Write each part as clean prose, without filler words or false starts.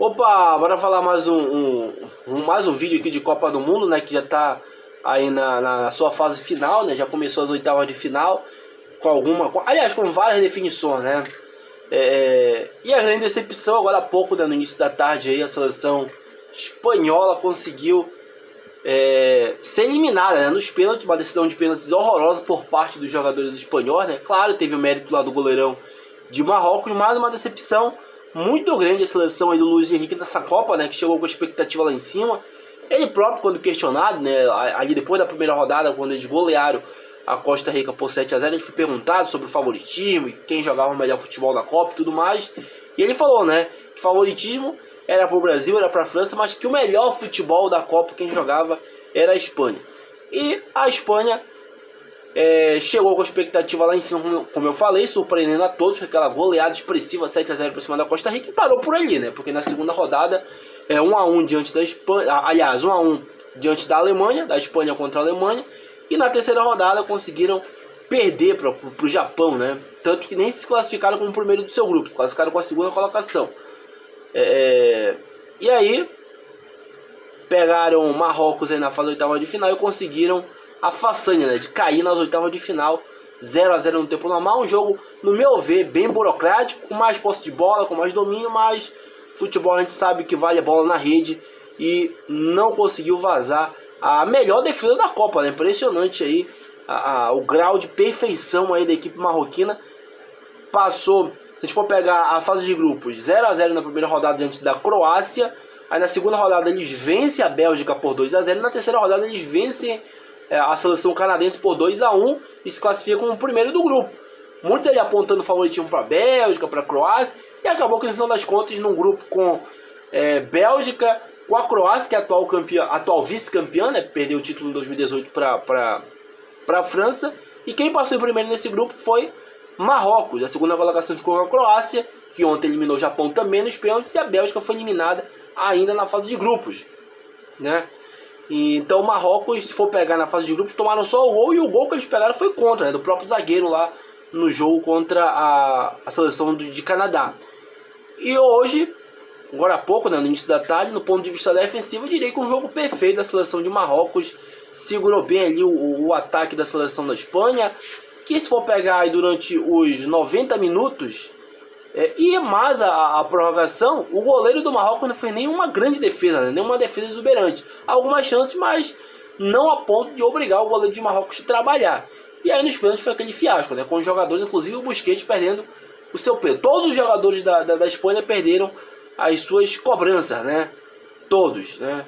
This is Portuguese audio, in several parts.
Opa, bora falar mais um vídeo aqui de Copa do Mundo, né? Que já tá aí na sua fase final, né? Já começou as oitavas de final, com várias definições, né? E a grande decepção, agora há pouco, né, no início da tarde, aí, a seleção espanhola conseguiu ser eliminada, né, nos pênaltis, uma decisão de pênaltis horrorosa por parte dos jogadores espanhóis, né? Claro, teve o mérito lá do goleirão de Marrocos, mas uma decepção muito grande a seleção aí do Luiz Henrique nessa Copa, né, que chegou com a expectativa lá em cima. Ele próprio, quando questionado, né, ali depois da primeira rodada, quando eles golearam a Costa Rica por 7-0, ele foi perguntado sobre o favoritismo, quem jogava o melhor futebol da Copa e tudo mais. E ele falou, né, que favoritismo era para o Brasil, era para a França, mas que o melhor futebol da Copa quem jogava era a Espanha. E a Espanha chegou com a expectativa lá em cima, como eu falei, surpreendendo a todos, com aquela goleada expressiva 7-0 por cima da Costa Rica, e parou por ali, né? Porque na segunda rodada 1-1 diante da Espanha, aliás, 1-1 diante da Alemanha, da Espanha contra a Alemanha, e na terceira rodada conseguiram perder para o Japão, né? Tanto que nem se classificaram como primeiro do seu grupo, se classificaram com a segunda colocação. E aí pegaram Marrocos aí na fase oitava de final e conseguiram a façanha, né, de cair nas oitavas de final, 0-0 no tempo normal. Um jogo, no meu ver, bem burocrático, com mais posse de bola, com mais domínio, mas futebol a gente sabe que vale a bola na rede, e não conseguiu vazar a melhor defesa da Copa, né? Impressionante aí o grau de perfeição aí da equipe marroquina. Passou, se a gente for pegar a fase de grupos, 0-0 na primeira rodada diante da Croácia. Aí na segunda rodada eles vencem a Bélgica por 2-0. E na terceira rodada eles vencem a seleção canadense por 2-1 e se classificam como primeiro do grupo. Muitos ali apontando favoritismo para a Bélgica, para a Croácia. E acabou que no final das contas, num grupo com Bélgica, com a Croácia, que é a atual vice-campeã, né, perdeu o título em 2018 para a França. E quem passou em primeiro nesse grupo foi Marrocos. A segunda colocação ficou com a Croácia, que ontem eliminou o Japão também nos pênaltis, e a Bélgica foi eliminada ainda na fase de grupos, né? Então o Marrocos, se for pegar na fase de grupos, tomaram só o gol, e o gol que eles pegaram foi contra, né, do próprio zagueiro lá no jogo contra a seleção de Canadá. E hoje, agora há pouco, né, no início da tarde, no ponto de vista defensivo, eu diria que um jogo perfeito da seleção de Marrocos. Segurou bem ali o ataque da seleção da Espanha, que se for pegar aí durante os 90 minutos, e mais a prorrogação, o goleiro do Marrocos não fez nenhuma grande defesa, né? Nenhuma defesa exuberante. Algumas chances, mas não a ponto de obrigar o goleiro de Marrocos a trabalhar. E aí nos pênaltis foi aquele fiasco, né? Com os jogadores, inclusive o Busquets, perdendo o seu pênalti. Todos os jogadores da Espanha perderam as suas cobranças, né? Todos, né?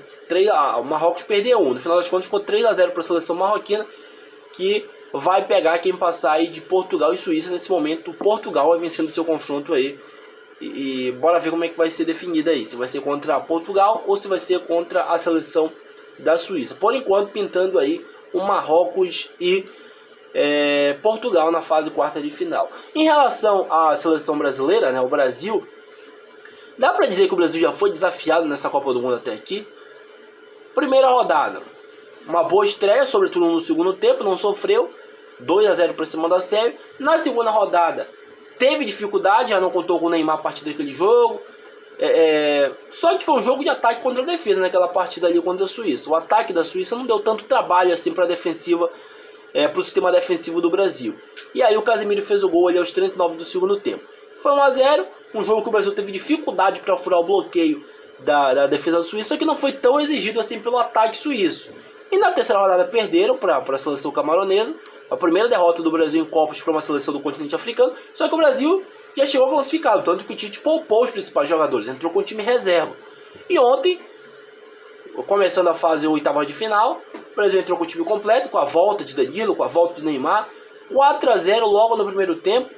O Marrocos perdeu um. No final das contas ficou 3-0 para a seleção marroquina, que vai pegar quem passar aí de Portugal e Suíça. Nesse momento, Portugal vai vencendo o seu confronto aí. E bora ver como é que vai ser definida aí. Se vai ser contra Portugal ou se vai ser contra a seleção da Suíça. Por enquanto, pintando aí o Marrocos e Portugal na fase quarta de final. Em relação à seleção brasileira, né, o Brasil, dá pra dizer que o Brasil já foi desafiado nessa Copa do Mundo até aqui. Primeira rodada, uma boa estreia, sobretudo no segundo tempo, não sofreu, 2-0 para cima da Sérvia. Na segunda rodada teve dificuldade, já não contou com o Neymar a partir daquele jogo. Só que foi um jogo de ataque contra a defesa naquela partida ali contra a Suíça. O ataque da Suíça não deu tanto trabalho assim para a defensiva, para o sistema defensivo do Brasil. E aí o Casemiro fez o gol ali aos 39 do segundo tempo. Foi 1-0, um jogo que o Brasil teve dificuldade para furar o bloqueio da defesa suíça, que não foi tão exigido assim pelo ataque suíço. E na terceira rodada perderam para a seleção camaronesa, a primeira derrota do Brasil em Copas para uma seleção do continente africano. Só que o Brasil já chegou classificado, tanto que o Tite poupou os principais jogadores, entrou com o time reserva. E ontem, começando a fase oitava de final, o Brasil entrou com o time completo, com a volta de Danilo, com a volta de Neymar, 4-0 logo no primeiro tempo.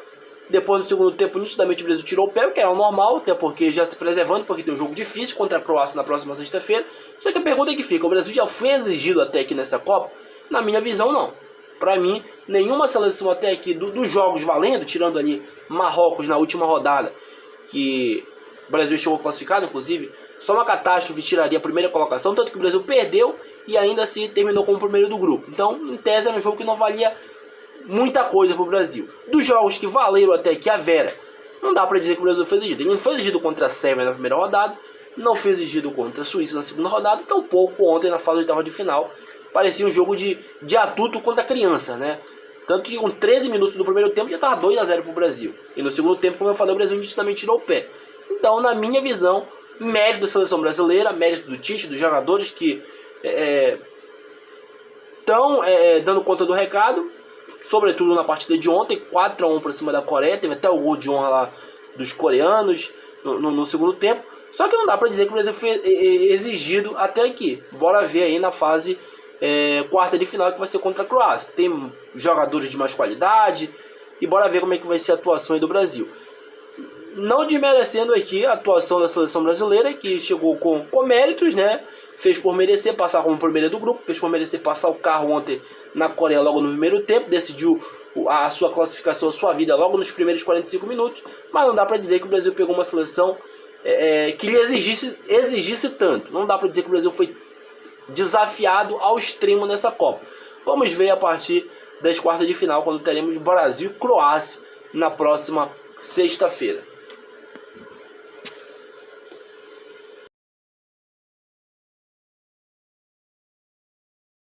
Depois no segundo tempo, nitidamente o Brasil tirou o pé, que era o normal, até porque já se preservando, porque tem um jogo difícil contra a Croácia na próxima sexta-feira. Só que a pergunta é que fica, o Brasil já foi exigido até aqui nessa Copa? Na minha visão, não. Pra mim, nenhuma seleção até aqui dos jogos valendo, tirando ali Marrocos na última rodada, que o Brasil chegou classificado, inclusive, só uma catástrofe tiraria a primeira colocação, tanto que o Brasil perdeu e ainda assim terminou como primeiro do grupo. Então, em tese, era um jogo que não valia muita coisa pro Brasil. Dos jogos que valeram até aqui, a Vera, não dá pra dizer que o Brasil foi exigido. Ele não foi exigido contra a Sérvia na primeira rodada, não foi exigido contra a Suíça na segunda rodada, tampouco ontem na fase de oitava de final. Parecia um jogo de adulto contra criança, né? Tanto que com 13 minutos do primeiro tempo já estava 2-0 para o Brasil. E no segundo tempo, como eu falei, o Brasil nitidamente tirou o pé. Então, na minha visão, mérito da seleção brasileira, mérito do Tite, dos jogadores que estão dando conta do recado, sobretudo na partida de ontem, 4-1 para cima da Coreia, teve até o gol de honra lá dos coreanos no segundo tempo. Só que não dá para dizer que o Brasil foi exigido até aqui. Bora ver aí na fase quarta de final, que vai ser contra a Croácia. Tem jogadores de mais qualidade e bora ver como é que vai ser a atuação aí do Brasil. Não desmerecendo aqui a atuação da seleção brasileira, que chegou com méritos, né? Fez por merecer passar como primeira do grupo, fez por merecer passar o carro ontem na Coreia logo no primeiro tempo, decidiu a sua classificação, a sua vida logo nos primeiros 45 minutos, mas não dá para dizer que o Brasil pegou uma seleção que lhe exigisse tanto. Não dá para dizer que o Brasil foi desafiado ao extremo nessa Copa. Vamos ver a partir das quartas de final, quando teremos Brasil e Croácia na próxima sexta-feira.